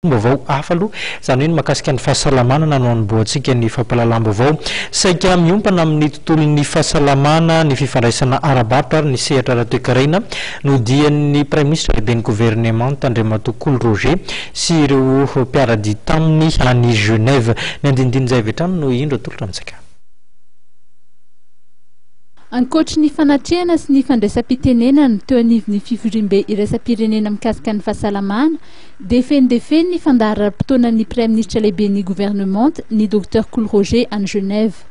Mbovao afalo zany hoe makasika ny fahasalamana nanoamboantsika ny fampalalam-bovao saika miompana amin'ny tontolon'ny fahasalamana ny fifandraisana ara-barotra ary ny sehatra ara-toekarena no dian'ny Prime Ministre lehibe ny gouvernement Andriamatoa Coly Roger sy ireo mpiarady taminy any Genève ny andinindiny zay avy hatrany no indro atolotra amintsika. Ankoatra ny fanatrehana sy ny fandraisam-pitenenana teo anivon'ny fivorim-be iraisam-pirenena mikasika ny fahasalamana dia feno ny fandaharam-potoanan'ny Prime Ministre lehibe ny gouvernement ny Dr Coly Roger any Genève.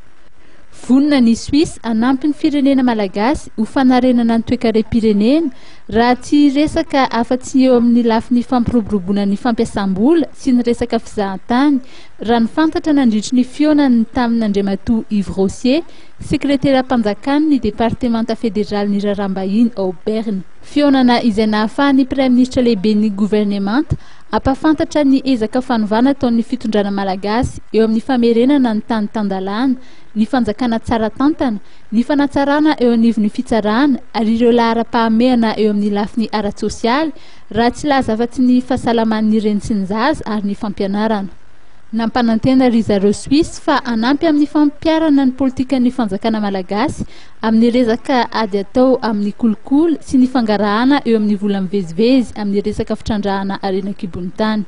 Vonina ny Suisse hanampy ny firenena malagasy ho fanarenana ny toe-karem-pirenena raha tsy resaka afa-tsy eo amin'ny lafin'ny fampiroboroboana ny fampiasam-bola sy ny resaka fizahan-tany raha ny fantatra nandritry ny fionany tamin'Andriamatoa Yves Rossier, sekretera-panjakany ny departemanta federal ny raharaham-bahiny ao Berne. Fionana izay nahafahan'ny Prime Ministre lehibe ny gouvernement ampafantatra ny ezaka fanovana ataon'ny fitondrana malagasy eo amin'ny famerenana ny tany tandalana, ny fanjakana tsara tantana, ny fanatsarana eo anivon'ny fitsarana ary ireo lahara-pahamehana eo amin'ny lafin'ny ara-tsosialy raha tsy laza afa-tsy ny fahasalaman'ny reny sy ny zaza ary ny fampianarana. Nampanantena ry zareo Suisse fa hanampy amin'ny fampiarana ny politikan'ny fanjakana malagasy amin'ny resaka ady atao amin'ny kolikoly sy ny fangarahana eo amin'ny vola mivezivezy amin'ny resaka fitrandrahana arenan-kibon'ny tany.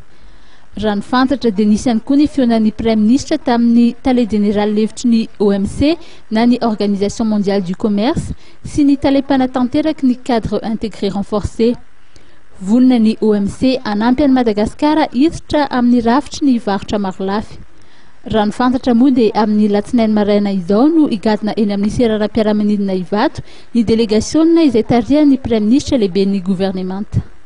Raha ny fantatra dia nisy ihany koa ny fionan'ny Prime Ministre tamin'ny tale général levitry ny OMC na ny Organisation mondiale du commerce sy ny tale-panatanteraky ny cadre intégré renforcé. Vonina ny OMC hanampy an'i Madagasikara hiditra amin'ny rafitry ny varotra maro lafy. Raha ny fantatra moa dia amin'ny latsinainy maraina izao no higadina eny amin'ny seraram-piaramanidina Ivato ny délégationna izay tarihan'ny Prime Ministre lehibe ny gouvernement.